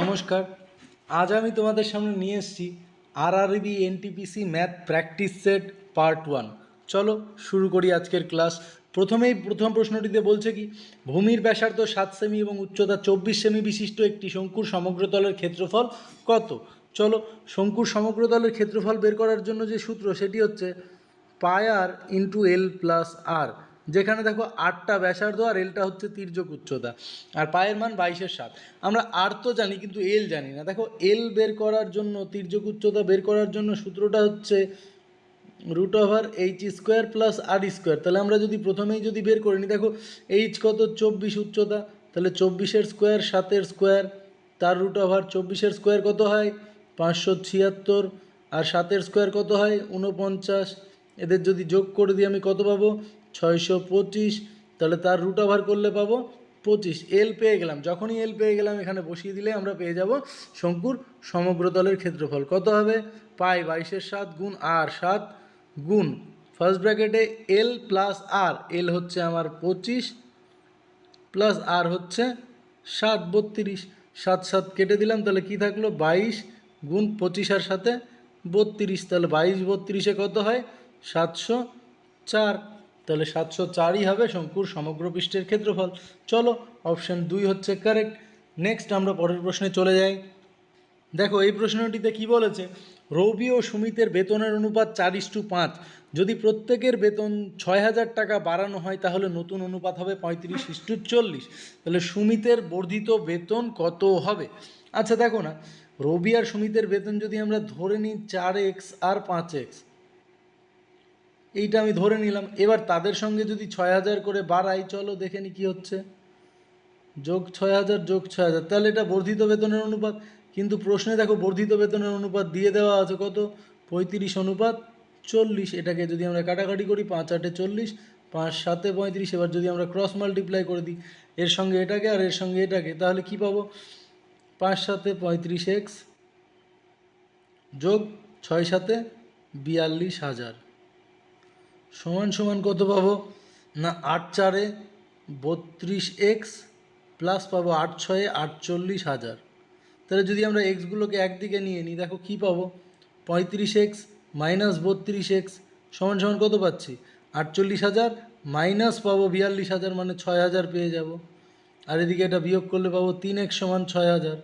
নমস্কার। আজ আমি তোমাদের সামনে নিয়ে এসেছি RRB NTPC math practice set part 1। চলো শুরু করি আজকের ক্লাস। প্রথম প্রশ্নটিতে বলছে কি, ভূমির ব্যাসার্ধ 7 সেমি এবং উচ্চতা 24 সেমি বিশিষ্ট একটি শঙ্কুর সমগ্রতলের ক্ষেত্রফল কত? চলো, শঙ্কুর সমগ্রতলের ক্ষেত্রফল বের করার জন্য যে সূত্র সেটি হচ্ছে পাই আর ইন্টু এল প্লাস আর, যেখানে দেখো আরটা ব্যাসার্ধ আর এলটা হচ্ছে তির্যক উচ্চতা, আর পায়ের মান 22/7। আমরা আর তো জানি কিন্তু এল জানি না। দেখো এল বের করার জন্য, তির্যক উচ্চতা বের করার জন্য সূত্রটা হচ্ছে √h² প্লাস আর স্কোয়ার। তাহলে আমরা যদি প্রথমেই যদি বের করে নিই, দেখো এইচ কত, 24 উচ্চতা, তাহলে 24-এর স্কোয়ার 7-এর স্কোয়ার, তার √24-এর স্কোয়ার কত হয় 576, আর 7-এর স্কোয়ার কত হয় 49। এদের যদি যোগ করে দিই আমি কত পাবো 625, তাহলে তার √ওভার করলে পাবো 25। এল পেয়ে গেলাম। যখনই এল পেয়ে গেলাম এখানে বসিয়ে দিলে আমরা পেয়ে যাব শঙ্কুর সমগ্রতলের ক্ষেত্রফল কত হবে, পাই 22/7 গুণ আর 7 গুণ ফার্স্ট ব্র্যাকেটে এল প্লাস আর, এল হচ্ছে আমার 25 প্লাস আর হচ্ছে 7, 32, 7 কেটে দিলাম, তাহলে কি থাকলো 22 গুণ 25 আর সাথে 32, তাহলে 22 32-এ কত হয় 704। তাহলে 704ই হবে শঙ্কুর সমগ্র পৃষ্ঠের ক্ষেত্রফল। চলো, অপশান 2 হচ্ছে কারেক্ট। নেক্সট আমরা পরের প্রশ্নে চলে যাই। দেখো এই প্রশ্নটিতে কি বলেছে, রবি ও সুমিতের বেতনের অনুপাত 4:5। যদি প্রত্যেকের বেতন 6,000 টাকা বাড়ানো হয় তাহলে নতুন অনুপাত হবে 35:40। তাহলে সুমিতের বর্ধিত বেতন কত হবে? আচ্ছা দেখো না, রবি আর সুমিতের বেতন যদি আমরা ধরে নিই 4x আর 5x, এইটা আমি ধরে নিলাম। এবার তাদের সঙ্গে যদি 6,000 করে বাড়াই, চলো দেখে নি কী হচ্ছে, যোগ 6,000 যোগ 6,000, তাহলে এটা বর্ধিত বেতনের অনুপাত। কিন্তু প্রশ্নে দেখো বর্ধিত বেতনের অনুপাত দিয়ে দেওয়া আছে কত, 35:40। এটাকে যদি আমরা কাটাকাটি করি, 5 8 40, 5 7 35। এবার যদি আমরা ক্রস মাল্টিপ্লাই করে দিই এর সঙ্গে এটাকে আর এর সঙ্গে এটাকে, তাহলে কি পাবো 5 7 35x যোগ 6 7 42,000 সমান সমান কত পাবো না 8 4 32x প্লাস পাবো 8 6 48,000। তাহলে যদি আমরা এক্সগুলোকে একদিকে নিয়ে নিই, দেখো কী পাবো 35x মাইনাস 32x সমান সমান কত পাচ্ছি 48,000, মাইনাস পাবো 42,000 মানে 6,000 পেয়ে যাব। আর এদিকে এটা বিয়োগ করলে পাবো 3x সমান 6,000।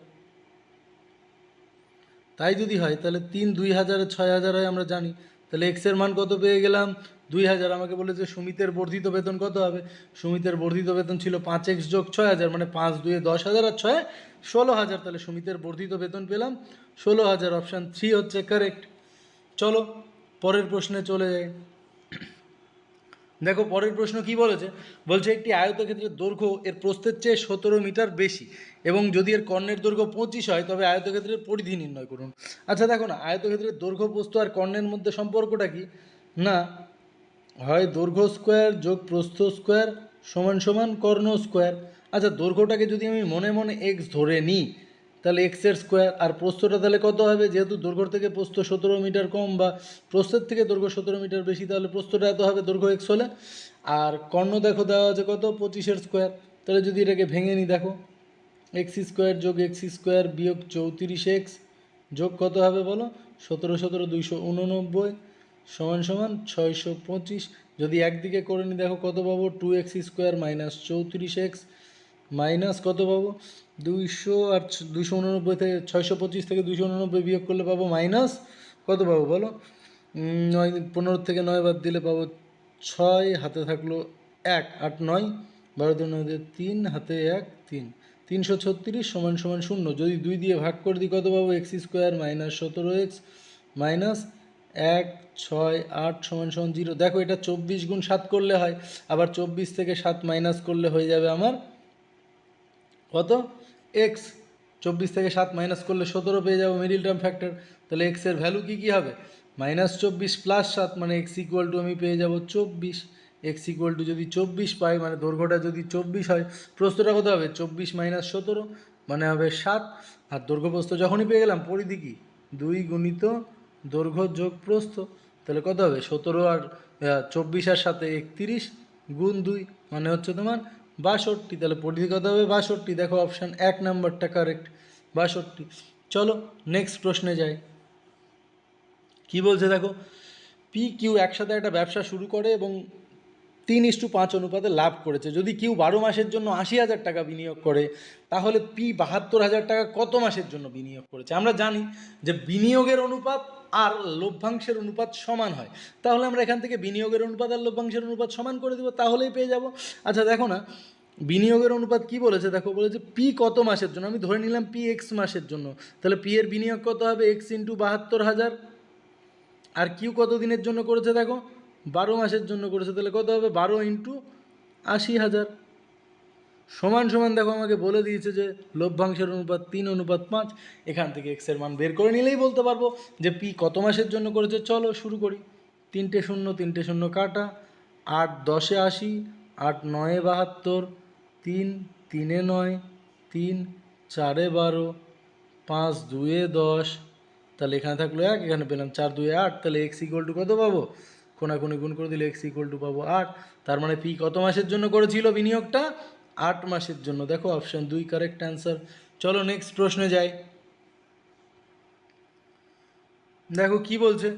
তাই যদি হয় তাহলে 3 2,000 6,000 হয় আমরা জানি। তাহলে এক্সের মান কত পেয়ে গেলাম 2,000। আমাকে বলেছে সুমিতের বর্ধিত বেতন কত হবে, সুমিতের বর্ধিত বেতন ছিল 5x যোগ 6,000 মানে 5 2 10,000 আর 6 16,000। তাহলে সুমিতের বর্ধিত বেতন পেলাম 16,000। অপশান 3 হচ্ছে কারেক্ট। চলো পরের প্রশ্নে চলে যাই। দেখো পরের প্রশ্ন কি বলেছে, বলছে একটি আয়তক্ষেত্রের দৈর্ঘ্য এর প্রস্থের চেয়ে 17 মিটার বেশি এবং যদি এর কর্ণের দৈর্ঘ্য 25 হয় তবে আয়তক্ষেত্রের পরিধি নির্ণয় করুন। আচ্ছা দেখো না, আয়তক্ষেত্রের দৈর্ঘ্য প্রস্থ আর কর্ণের মধ্যে সম্পর্কটা কি, না হয় দৈর্ঘ্য স্কোয়ার যোগ প্রস্থ স্কোয়ার সমান সমান কর্ণ স্কোয়ার। আচ্ছা দৈর্ঘ্যটাকে যদি আমি মনে মনে এক্স ধরে নিই তাহলে এক্সের স্কোয়ার, আর প্রস্থটা তাহলে কত হবে, যেহেতু দৈর্ঘ্য থেকে প্রস্থ 17 মিটার কম বা প্রস্থের থেকে দৈর্ঘ্য 17 মিটার বেশি, তাহলে প্রস্থটা এত হবে দৈর্ঘ্য এক্স হলে। আর কর্ণ দেখো দেওয়া আছে কত 25-এর স্কোয়ার। তাহলে যদি এটাকে ভেঙে নিই, দেখো এক্স স্কোয়ার যোগ এক্স স্কোয়ার বিয়োগ 34x যোগ কত হবে বলো 17 17 289 সমান সমান 625। যদি একদিকে করে নিই দেখো কত পাবো 2x² মাইনাস 34x মাইনাস কত পাবো 200, আর 289 থেকে 625 থেকে 289 বিয়োগ করলে পাবো মাইনাস কত পাবো বলো 9 15 থেকে 9 বাদ দিলে পাবো 6, হাতে থাকলো 1 8 9 12 2 9 3, হাতে 1 3, 336 সমান সমান 0। যদি 2 দিয়ে ভাগ করে দিই কত পাবো x² মাইনাস 17x মাইনাস 1 6 8 সমান সমান 0। দেখো এটা 24 গুণ 7 করলে হয়, আবার 24 থেকে 7 মাইনাস করলে হয়ে যাবে আমার কত এক্স। 24 থেকে 7 মাইনাস করলে 17 পেয়ে যাবো মিডিল টার্ম ফ্যাক্টর। তাহলে এক্সের ভ্যালু কী হবে -24 প্লাস 7 মানে এক্স ইকুয়াল টু আমি পেয়ে যাব 24। এক্স ইকুয়াল টু যদি 24 পাই মানে দৈর্ঘ্যটা যদি 24 হয়, প্রস্থটা কত হবে 24 মাইনাস 17 মানে হবে 7। আর দৈর্ঘ্য প্রস্থ যখনই পেয়ে গেলাম, পরিধি কি 2 গুণিত দৈর্ঘ্য যোগ প্রস্থ, তাহলে কত হবে 17 আর 24 আর সাথে 31 গুণ 2 মানে হচ্ছে তোমার 62। তাহলে পরিধি কত হবে 62। দেখো অপশান 1 নাম্বারটা কারেক্ট। 62। চলো নেক্সট প্রশ্নে যাই। কি বলছে দেখো, পি কিউ একসাথে একটা ব্যবসা শুরু করে এবং 3:5 অনুপাতে লাভ করেছে। যদি কিউ 12 মাসের জন্য 80,000 টাকা বিনিয়োগ করে, তাহলে পি 72,000 টাকা কত মাসের জন্য বিনিয়োগ করেছে? আমরা জানি যে বিনিয়োগের অনুপাত আর লভ্যাংশের অনুপাত সমান হয়, তাহলে আমরা এখান থেকে বিনিয়োগের অনুপাত আর লভ্যাংশের অনুপাত সমান করে দেবো, তাহলেই পেয়ে যাব। আচ্ছা দেখো না, বিনিয়োগের অনুপাত কি বলেছে দেখো, বলেছে পি কত মাসের জন্য, আমি ধরে নিলাম পি এক্স মাসের জন্য, তাহলে পি এর বিনিয়োগ কত হবে, এক্স ইন্টু 72,000। আর কিউ কত দিনের জন্য করেছে দেখো, 12 মাসের জন্য করেছে, তাহলে কত হবে, 12 ইন্টু 80,000 সমান সমান দেখো আমাকে বলে দিয়েছে যে লভ্যাংশের অনুপাত 3:5। এখান থেকে এক্সের মান বের করে নিলেই বলতে পারবো যে পি কত মাসের জন্য করেছে। চলো শুরু করি। 3টে শূন্য 3টে শূন্য কাটা, 8 10 80, 8 9 72, 3 3 9, 3 4 12, 5 2 10, তাহলে এখানে থাকলো 1, এখানে পেলাম 4 2 8, তাহলে এক্স ইকুয়াল টু কত পাবো, কোনাকুনি গুণ করে দিলে এক্স ইকুয়াল টু পাবো 8। তার মানে পি কত মাসের জন্য করেছিল বিনিয়োগটা, 8 মাসের জন্য। দেখো অপশান 2 কারেক্ট অ্যান্সার। চলো নেক্সট প্রশ্নে যাই। দেখো কি বলছে,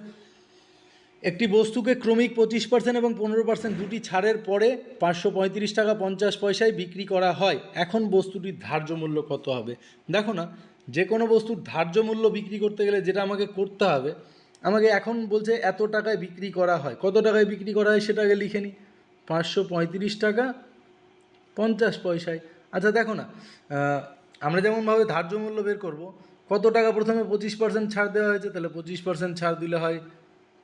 একটি বস্তুকে ক্রমিক 25% এবং 15% দুটি ছাড়ের পরে 535 টাকা 50 পয়সায় বিক্রি করা হয়। এখন বস্তুটির ধার্য মূল্য কত হবে? দেখো না, যে কোনো বস্তুর ধার্য মূল্য বিক্রি করতে গেলে যেটা আমাকে করতে হবে, আমাকে এখন বলছে এত টাকায় বিক্রি করা হয়, কত টাকায় বিক্রি করা হয় সেটাকে লিখে নিই, 535 টাকা 50 পয়সায়। আচ্ছা দেখো না, আমরা যেমনভাবে ধার্য মূল্য বের করব, কত টাকা প্রথমে 25% ছাড় দেওয়া হয়েছে, তাহলে 25% ছাড় দিলে হয়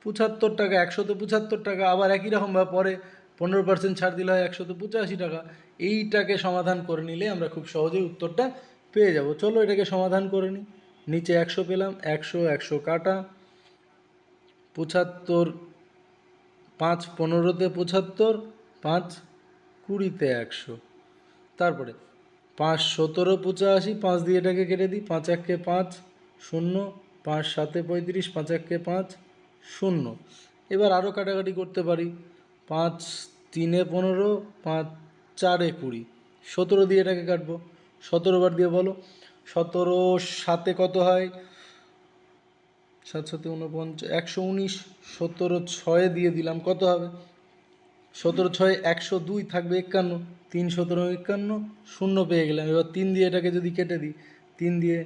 75 টাকা, 175 টাকা। আবার একই রকমভাবে পরে 15% ছাড় দিলে হয় 185 টাকা। এইটাকে সমাধান করে নিলে আমরা খুব সহজেই উত্তরটা পেয়ে যাব। চলো এটাকে সমাধান করে নিই। নিচে 100 পেলাম, 100 100 কাটা, 75 5 15তে 75, 5 20তে 100, তারপরে 5 17 85, 5 দিয়ে এটাকে কেটে দিই, 5 1 5 0, 5 7 35, 5 1 5 0। এবার আরও কাটাকাটি করতে পারি, 5 3 15, 5 4 20, 17 দিয়ে এটাকে কাটবো, 17 বার দিয়ে বলো, 17 7 কত হয়, 7 7 49, 119, 17 6 দিয়ে দিলাম, কত হবে, 17 6 102, থাকবে 51, 3 17 51, 0 পেয়ে গেলাম। এবার 3 দিয়ে এটাকে যদি কেটে দিই, 3 দিয়ে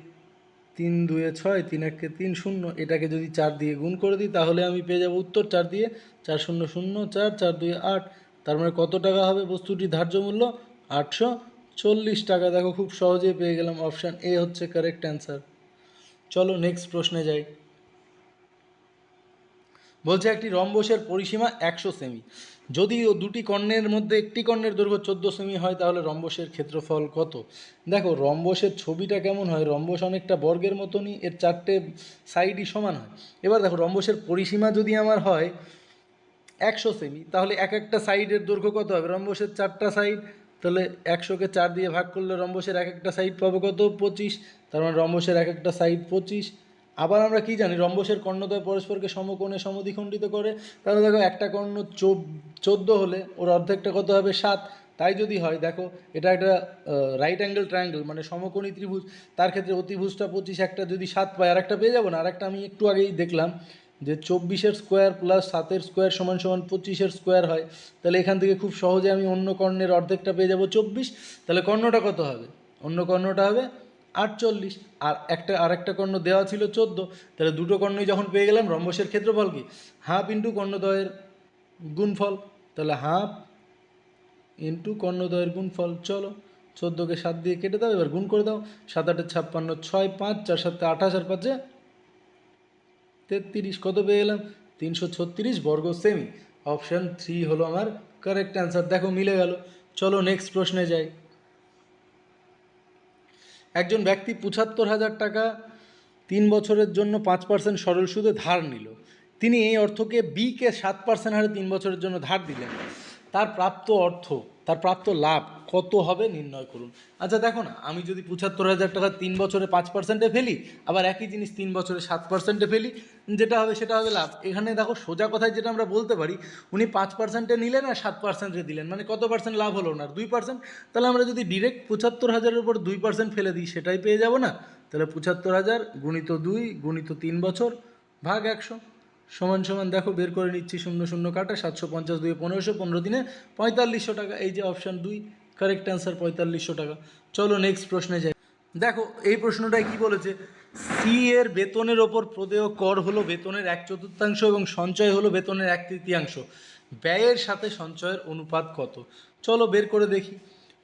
3 2 6, 3 1 3 0, এটাকে যদি 4 দিয়ে গুণ করে দিই, তাহলে আমি পেয়ে যাব উত্তর 4 দিয়ে 4 0 0 4, 4 2 8। তার মানে কত টাকা হবে বস্তুটির ধার্য মূল্য, 840 টাকা। দেখো খুব সহজেই পেয়ে গেলাম, অপশান এ হচ্ছে কারেক্ট অ্যান্সার। চলো নেক্সট প্রশ্নে যাই। বলছে একটি রম্বসের পরিসীমা 100 সেমি, যদি দুটি কর্ণের মধ্যে একটি কর্ণের দৈর্ঘ্য 14 সেমি হয়, তাহলে রম্বসের ক্ষেত্রফল কত? দেখো রম্বসের ছবিটা কেমন হয়, রম্বস অনেকটা বর্গের মতনই, এর 4টে সাইডই সমান হয়। এবার দেখো রম্বসের পরিসীমা যদি আমার হয় 100 সেমি, তাহলে এক একটা সাইডের দৈর্ঘ্য কত হবে, রম্বসের 4টা সাইড, তাহলে 100কে 4 দিয়ে ভাগ করলে রম্বসের এক একটা সাইড পাবো কত, 25। তার মানে রম্বসের এক একটা সাইড 25। আবার আমরা কি জানি, রম্বসের কর্ণদ্বয় পরস্পরকে সমকোণে সমদ্বিখণ্ডিত করে, তাহলে দেখো একটা কর্ণ 14 হলে ওর অর্ধেকটা কত হবে, 7। তাই যদি হয়, দেখো এটা একটা রাইট অ্যাঙ্গেল ট্রায়াঙ্গেল মানে সমকোণী ত্রিভুজ, তার ক্ষেত্রে অতিভুজটা 25, একটা যদি 7 পাই আর একটা পেয়ে যাবো না। আর একটা আমি একটু আগেই দেখলাম যে 24-এর স্কোয়ার প্লাস 7-এর স্কোয়ার সমান সমান 25-এর স্কোয়ার হয়, তাহলে এখান থেকে খুব সহজে আমি অন্য কর্ণের অর্ধেকটা পেয়ে যাব 24। তাহলে কর্ণটা কত হবে, অন্য কর্ণটা হবে 48, আর আরেকটা কর্ণ দেওয়া ছিল 14। তাহলে দুটো কর্ণই যখন পেয়ে গেলাম, রম্বসের ক্ষেত্রফল কি, হাফ ইন্টু কর্ণদ্বয়ের গুণফল, তাহলে হাফ ইন্টু কর্ণদ্বয়ের গুণফল। চলো 14কে 7 দিয়ে কেটে দাও, এবার গুণ করে দাও, 7 8 56, 6 5 4 7 28, আর 5 33, কত পেয়ে গেলাম, 336 বর্গ সেমি। অপশান 3 হলো আমার কারেক্ট অ্যান্সার। দেখো মিলে গেল। চলো নেক্সট প্রশ্নে যাই। একজন ব্যক্তি 75,000 টাকা 3 বছরের জন্য 5% সরল সুদে ধার নিল। তিনি এই অর্থকে বিকে 7% হারে 3 বছরের জন্য ধার দিলেন। তার প্রাপ্ত অর্থ তার প্রাপ্ত লাভ কত হবে নির্ণয় করুন। আচ্ছা দেখো না, আমি যদি 75,000 টাকা 3 বছরে 5%-এ ফেলি, আবার একই জিনিস 3 বছরে 7%-এ ফেলি, যেটা হবে সেটা হবে লাভ। এখানে দেখো সোজা কথায় যেটা আমরা বলতে পারি, উনি 5%-এ নিলেন আর 7%-এ দিলেন, মানে কত পার্সেন্ট লাভ হলো না? 2%। তাহলে আমরা যদি ডিরেক্ট 75,000-এর উপর 2% ফেলে দিই, সেটাই পেয়ে যাব না? তাহলে 75,000 গুণিত 2 গুণিত 3 বছর ভাগ 100 সমান সমান দেখো বের করে নিচ্ছি, 0 0 কাটা, 750 2 1500, 15 দিনে 4500 টাকা। এই যে অপশান 2, কারেক্ট অ্যান্সার 4500 টাকা। চলো নেক্সট প্রশ্নে যাই। দেখো এই প্রশ্নটায় কি বলেছে, সি এর বেতনের ওপর প্রদেয় কর হলো বেতনের 1/4 এবং সঞ্চয় হলো বেতনের 1/3। ব্যয়ের সাথে সঞ্চয়ের অনুপাত কত? চলো বের করে দেখি।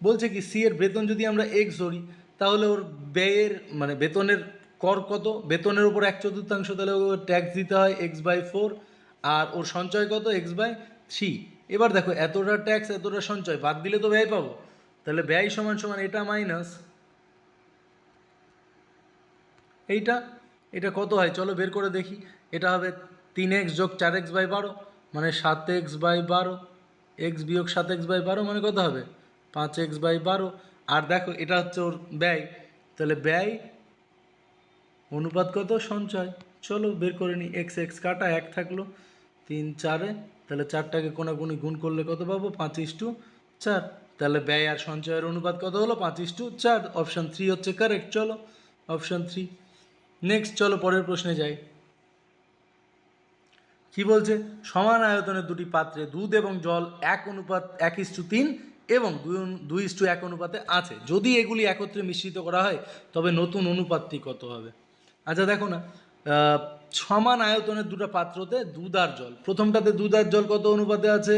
বলছে কি, সি এর বেতন যদি আমরা এক্স ধরি, তাহলে ওর ব্যয়ের মানে বেতনের কর কত? বেতনের উপর 1/4, তাহলে ওর ট্যাক্স দিতে হয় x/4, আর ওর সঞ্চয় কত? x/3। এবার দেখো এতটা ট্যাক্স এতটা সঞ্চয় বাদ দিলে তো ব্যয় পাবো, তাহলে ব্যয় সমান সমান এটা মাইনাস এইটা। এটা কত হয় চলো বের করে দেখি। এটা হবে 3x যোগ 4x/12, মানে 7x/12, এক্স বিয়োগ 7x/12 মানে কত হবে? 5x/12। আর দেখো এটা হচ্ছে ওর ব্যয়, তাহলে ব্যয় অনুপাত কত? সঞ্চয়। চলো বের করে নিই। এক্স এক্স কাটা, 1 থাকলো, 3 4-এ, তাহলে 4টাকে কোনাকুনি গুণ করলে কত পাবো? 5:4। তাহলে ব্যয় আর সঞ্চয়ের অনুপাত কত হলো? 5:4। অপশান 3 হচ্ছে কারেক্ট। চলো অপশান 3। নেক্সট চলো পরের প্রশ্নে যাই। কি বলছে, সমান আয়তনের দুটি পাত্রে দুধ এবং জল 1:3 এবং 2:1 অনুপাতে আছে। যদি এগুলি একত্রে মিশ্রিত করা হয় তবে নতুন অনুপাতটি কত হবে? আচ্ছা দেখো না, সমান আয়তনের দুটো পাত্রতে দুধ আর জল, প্রথমটাতে দুধ আর জল কত অনুপাতে আছে?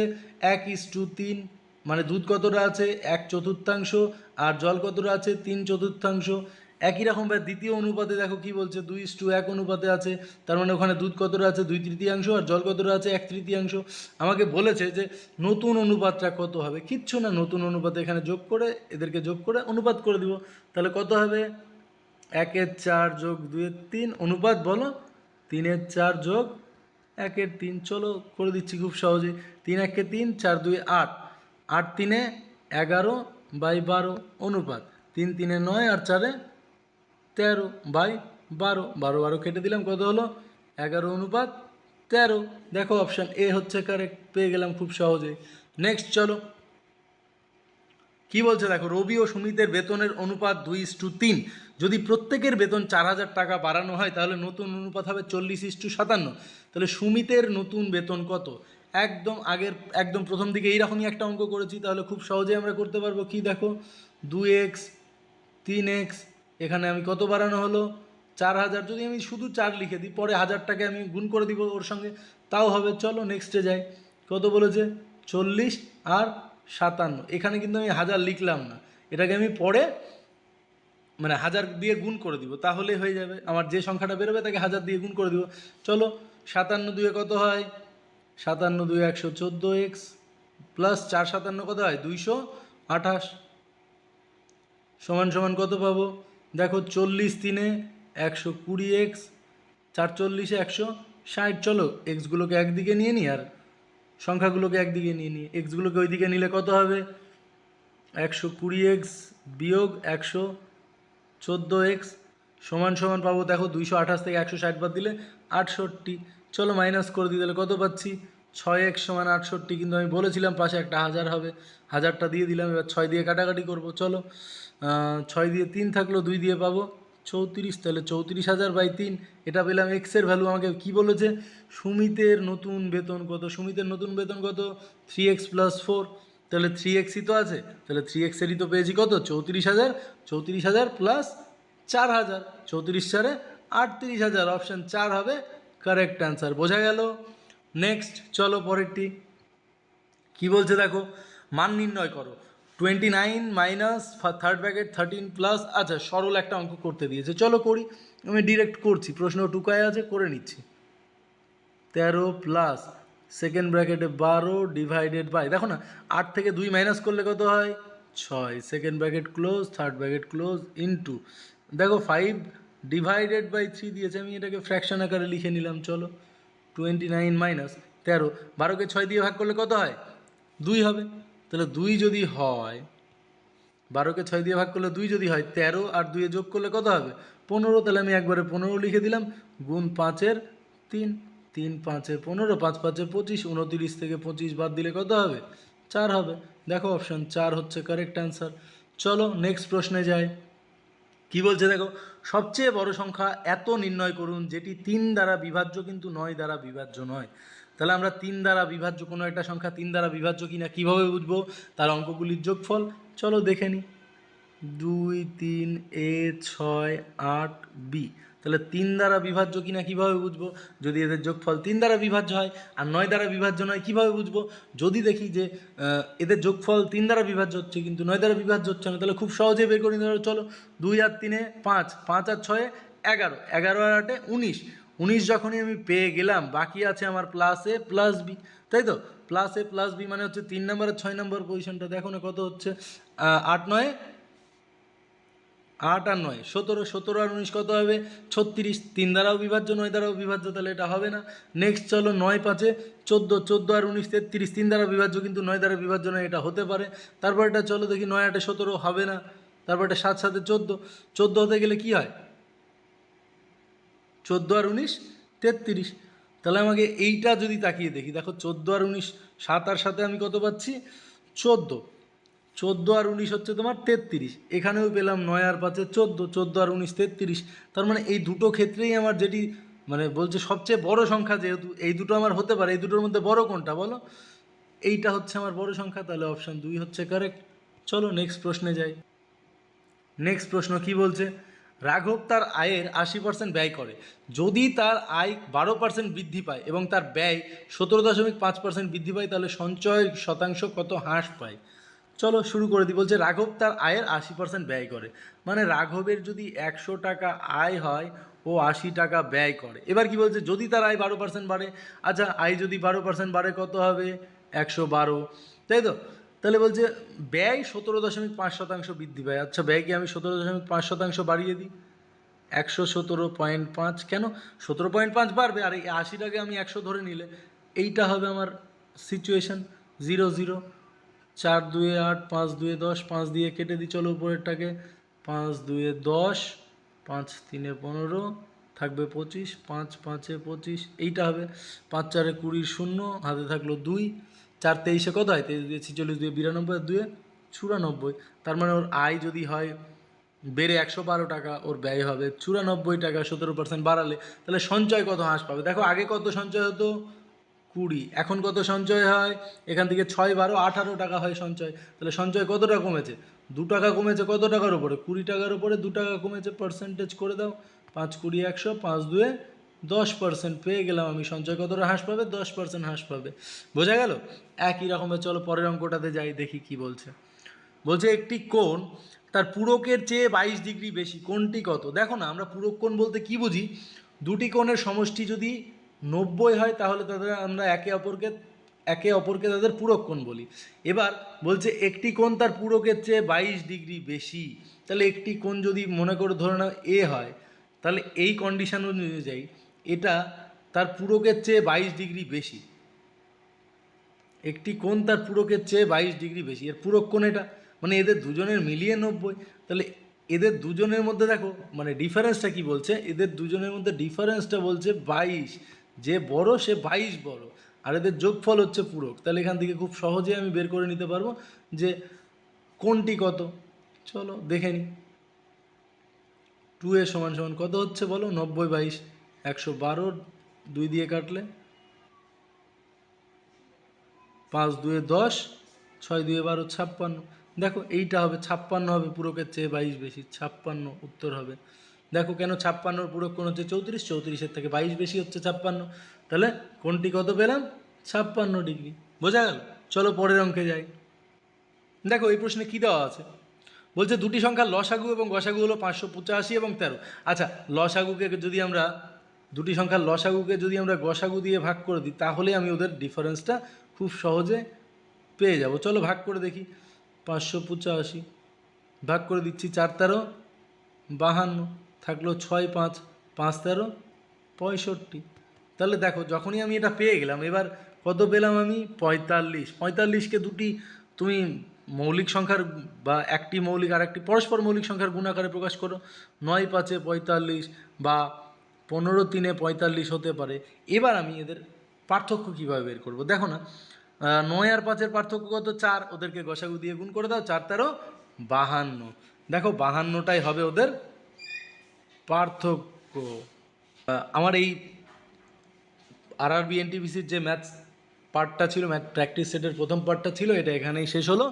1:3, মানে দুধ কতটা আছে? 1/4, আর জল কতটা আছে? 3/4। একই রকমভাবে দ্বিতীয় অনুপাতে দেখো কি বলছে, 2:1 অনুপাতে আছে। তার মানে ওখানে দুধ কতটা আছে? 2/3, আর জল কতটা আছে? 1/3। আমাকে বলেছে যে নতুন অনুপাতটা কত হবে। কিচ্ছু না, নতুন অনুপাতে এখানে যোগ করে এদেরকে যোগ করে অনুপাত করে দিব। তাহলে কত হবে? 1/4 যোগ 2/3 অনুপাত বলো? 3/4 যোগ 1/3। চলো করে দিচ্ছি খুব সহজে। 3 1 3, 4 2 8, 8 3 11/12 অনুপাত 3 3 9, আর 4 13/12, 12 12 কেটে দিলাম, কত হলো? 11:13। দেখো অপশান এ হচ্ছে কারেক্ট, পেয়ে গেলাম খুব সহজে। নেক্সট চলো কি বলছে দেখো, রবি ও সুমিতের বেতনের অনুপাত 2:3। যদি প্রত্যেকের বেতন 4,000 টাকা বাড়ানো হয় তাহলে নতুন অনুপাত হবে 40:57। তাহলে সুমিতের নতুন বেতন কত? একদম প্রথম দিকে এইরকমই একটা অঙ্ক করেছি, তাহলে খুব সহজেই আমরা করতে পারবো। কি দেখো, 2x 3x, এখানে আমি কত বাড়ানো হলো? 4,000। যদি আমি শুধু 4 লিখে দিই, পরে 1,000টাকে আমি গুণ করে দিব ওর সঙ্গে, তাও হবে। চলো নেক্সটে যাই। কত বলেছে? 40 আর 57। এখানে কিন্তু আমি 1000 লিখলাম না, এটাকে আমি পরে মানে 1000 দিয়ে গুণ করে দিব, তাহলে হয়ে যাবে। আমার যে সংখ্যাটা বেরোবে তাকে 1000 দিয়ে গুণ করে দিব। চলো 57 2-এ কত হয়? 57 2 114x, প্লাস 4 57 কত হয়? 228, সমান সমান কত পাবো? দেখো 40 3-এ 120x, 4 40-এ 160। চলো এক্সগুলোকে একদিকে নিয়ে নিই আর সংখ্যাগুলোকে একদিকে নিয়ে নিই। এক্সগুলোকে ওইদিকে নিলে কত হবে? 120x বিয়োগ 114x সমান সমান পাবো দেখো 228 থেকে 160 বাদ দিলে 68। চলো মাইনাস করে দিই, তাহলে কত পাচ্ছি? 6x সমান 68। কিন্তু আমি বলেছিলাম পাশে একটা 1000 হবে, 1000টা দিয়ে দিলাম। এবার 6 দিয়ে কাটাকাটি করবো। চলো 6 দিয়ে 3 থাকলো, 2 দিয়ে পাবো 34, তাহলে 34,000/3। এটা পেলাম এক্সের ভ্যালু। আমাকে কি বলেছে? সুমিতের নতুন বেতন কত? সুমিতের নতুন বেতন কত? 3x + 4, তাহলে 3xই তো আছে, তাহলে 3xেরই তো পেয়েছি কত? 34,000। 34,000 প্লাস 4,000, 34 4-এ 38,000। অপশান 4 হবে কারেক্ট অ্যান্সার। বোঝা গেল? নেক্সট চলো পরেরটি কি বলছে দেখো, মান নির্ণয় করো। 29 মাইনাস থার্ড ব্র্যাকেট 13 প্লাস, আচ্ছা সরল একটা অঙ্ক করতে দিয়েছে, চলো করি। আমি ডিরেক্ট করছি, প্রশ্ন টুকায় আছে, করে নিচ্ছি। 13 প্লাস সেকেন্ড ব্র্যাকেটে 12 ডিভাইডেড বাই, দেখো না 8 থেকে 2 মাইনাস করলে কত হয়? 6, second bracket close, third bracket close, into দেখো 5 ডিভাইডেড বাই 3 দিয়েছে, আমি এটাকে ফ্র্যাকশন আকারে লিখে নিলাম। চলো 29 মাইনাস 13, 12কে 6 দিয়ে ভাগ করলে কত হয়? 2 হবে। তাহলে 2 যদি হয়, 12কে 6 দিয়ে ভাগ করলে 2 যদি হয়, 13 আর 2 যোগ করলে কত হবে? 15। তাহলে আমি একবারে 15 লিখে দিলাম, গুণ 5-এর 3, 3 5-এ 15, 5 5-এ 25, 29 থেকে 25 বাদ দিলে কত হবে? 4 হবে। দেখো অপশান 4 হচ্ছে কারেক্ট অ্যান্সার। চলো নেক্সট প্রশ্নে যাই। কি বলছে দেখো, সবচেয়ে বড় সংখ্যা এত নির্ণয় করুন যেটি 3 দ্বারা বিভাজ্য কিন্তু 9 দ্বারা বিভাজ্য নয়। তাহলে আমরা 3 দ্বারা বিভাজ্য কোনো একটা সংখ্যা 3 দ্বারা বিভাজ্য কিনা কীভাবে বুঝবো? তার অঙ্কগুলির যোগফল। চলো দেখে নিই। 2 3 a 6 8 b। তাহলে 3 দ্বারা বিভাজ্য কিনা কীভাবে বুঝবো? যদি এদের যোগফল 3 দ্বারা বিভাজ্য হয় আর 9 দ্বারা বিভাজ্য নয়, কীভাবে বুঝবো? যদি দেখি যে এদের যোগফল 3 দ্বারা বিভাজ্য হচ্ছে কিন্তু 9 দ্বারা বিভাজ্য হচ্ছে না, তাহলে খুব সহজেই বের করে নিতে পারো। চলো, 2 আর 3-এ 5, 5 আর 6-এ 11, 11 আর 8-এ 19, 19 যখনই আমি পেয়ে গেলাম, বাকি আছে আমার প্লাস এ প্লাস বি, তাই তো? প্লাস এ প্লাস বি মানে হচ্ছে 3 নম্বর আর 6 নম্বর পজিশনটা। দেখো না কত হচ্ছে? 8 9 8 আর 9 17, 17 আর 19 কত হবে? 36। 3 দ্বারাও বিভাজ্য 9 দ্বারাও বিভাজ্য, তাহলে এটা হবে না। নেক্সট চলো, 9 5-এ 14, 14 আর 19 33, 3 দ্বারা বিভাজ্য কিন্তু 9 দ্বারা বিভাজ্য নয়, এটা হতে পারে। তারপর এটা চলো দেখি, 9 8-এ 17 হবে না। তারপর এটা 7 7-এ 14, 14 হতে গেলে কি হয়? 14 আর 19 33। তাহলে আমাকে এইটা যদি তাকিয়ে দেখি, দেখো 14 আর 19, 7 আর 7-এ আমি কত পাচ্ছি? 14। 14 আর 19 হচ্ছে তোমার 33। এখানেও পেলাম 9 আর 5-এ 14, 14 আর 19 33। তার মানে এই দুটো ক্ষেত্রেই আমার যেটি মানে বলছে সবচেয়ে বড় সংখ্যা, যেহেতু এই দুটো আমার হতে পারে, এই দুটোর মধ্যে বড় কোনটা বলো? এইটা হচ্ছে আমার বড় সংখ্যা, তাহলে অপশান 2 হচ্ছে কারেক্ট। চলো নেক্সট প্রশ্নে যাই। নেক্সট প্রশ্ন কি বলছে? রাঘব তার আয়ের 80% ব্যয় করে। যদি তার আয় 12% বৃদ্ধি পায় এবং তার ব্যয় 17.5% বৃদ্ধি পায়, তাহলে সঞ্চয়ের শতাংশ কত হ্রাস পায়? চলো শুরু করে দিই। বলছে রাঘব তার আয়ের 80% ব্যয় করে, মানে রাঘবের যদি 100 টাকা আয় হয়, ও 80 টাকা ব্যয় করে। এবার কি বলছে? যদি তার আয় 12% বাড়ে। আচ্ছা, আয় যদি 12% বাড়ে কত হবে? 112, তাই তো? তাহলে বলছে ব্যয় 17.5% বৃদ্ধি পায়। আচ্ছা, ব্যয়কে আমি 17.5% বাড়িয়ে দিই, 117.5। কেন 17.5 বাড়বে? আর এই 80টাকে আমি 100 ধরে নিলে এইটা হবে আমার সিচুয়েশান। 0 0, 4 2 8, 5 2 10, 5 দিয়ে কেটে দিই চলো উপরেরটাকে। 5 2 10, 5 3 15, থাকবে 25, 5 5 25, এইটা হবে। 5 4 20, শূন্য হাতে থাকলো 2, 4 23 কত হয়? 23 দিয়ে 46, 2 92, আর 2 94। তার মানে ওর আয় যদি হয় বেড়ে 112 টাকা, ওর ব্যয় হবে 94 টাকা। 17% বাড়ালে তাহলে সঞ্চয় কত হ্রাস পাবে? দেখো আগে কত সঞ্চয় হতো? 20, এখন কত সঞ্চয় হয়? এখান থেকে 6 12 18 টাকা হয় সঞ্চয়। তাহলে সঞ্চয় কতটা কমেছে? 2 টাকা কমেছে। কত টাকার উপরে? 20 টাকার উপরে 2 টাকা কমেছে। পার্সেন্টেজ করে দাও, 5 20 100, 5 2 10%। পেয়ে গেলাম আমি সঞ্চয় কতটা হ্রাস পাবে? 10% হ্রাস পাবে। বোঝা গেল? একই রকমের চলো পরের অঙ্কটাতে যাই, দেখি কি বলছে। বলছে একটি কোণ তার পূরকের চেয়ে 22 ডিগ্রি বেশি, কোণটি কত? দেখো না, আমরা পূরক কোণ বলতে কি বুঝি? দুটি কোণের সমষ্টি যদি 90 হয়, তাহলে তাদের আমরা একে অপরকে তাদের পূরক কোণ বলি। এবার বলছে একটি কোণ তার পূরকের চেয়ে 22 ডিগ্রি বেশি। তাহলে একটি কোণ যদি মনে করে ধরে নাও এ হয়, তাহলে এই কন্ডিশন অনুযায়ী এটা তার পূরকের চেয়ে 22 ডিগ্রি বেশি। একটি কোণ তার পূরকের চেয়ে 22 ডিগ্রি বেশি, এর পূরক কোণ এটা, মানে এদের দুজনের মিলিয়ে 90। তাহলে এদের দুজনের মধ্যে দেখো মানে ডিফারেন্সটা কি বলছে? এদের দুজনের মধ্যে ডিফারেন্সটা বলছে 22, যে বড় সে 22 বড়, আর এদের যোগফল হচ্ছে পূরক। তাহলে এখান থেকে খুব সহজেই আমি বের করে নিতে পারবো যে কোণটি কত। চলো দেখে নিই। 2a সমান সমান কত হচ্ছে বলো? 90 22, 112, 2 দিয়ে কাটলে 5 2 10, 6 2 12, 56। দেখো এইটা হবে 56 হবে, পূরকের চেয়ে 22 বেশি, 56 উত্তর হবে। দেখো কেন 56-র পূরক কোণ হচ্ছে 34, 34-এর থেকে 22 বেশি হচ্ছে 56। তাহলে কোণটি কত পেলাম? 56 ডিগ্রি। বোঝা গেল? চলো পরের অঙ্কে যাই। দেখো এই প্রশ্নে কী দেওয়া আছে? বলছে দুটি সংখ্যার লসাগু এবং গসাগু হলো 585 এবং 13। আচ্ছা, লসাগুকে যদি আমরা দুটি সংখ্যার লসাগুকে যদি আমরা গসাগু দিয়ে ভাগ করে দিই, তাহলে আমি ওদের ডিফারেন্সটা খুব সহজে পেয়ে যাব। চলো ভাগ করে দেখি। 585 ভাগ করে দিচ্ছি, 4 13 52, থাকলো 6 5, 5 13 65। তাহলে দেখো যখনই আমি এটা পেয়ে গেলাম, এবার কত পেলাম আমি? 45। 45কে দুটি তুমি মৌলিক সংখ্যার বা একটি মৌলিক আর একটি পরস্পর মৌলিক সংখ্যার গুণ আকারে প্রকাশ করো। 9 5 45 বা 15 3 45 হতে পারে। এবার আমি এদের পার্থক্য কীভাবে বের করব দেখো না, 9 আর 5-এর পার্থক্য কত? 4, ওদেরকে গসাগু দিয়ে গুণ করে দাও, 4 13 52। দেখো 52টাই হবে ওদের পার্থক্য। আমার এই আরআরবি এনটিপিসির যে ম্যাথস পার্টটা ছিল, ম্যাথ প্র্যাকটিস সেটের প্রথম পার্টটা ছিল, এটা এখানেই শেষ হলো।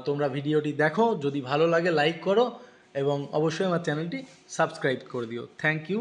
তোমরা ভিডিওটি দেখো, যদি ভালো লাগে লাইক করো এবং অবশ্যই আমার চ্যানেলটি সাবস্ক্রাইব করে দিও। Thank you.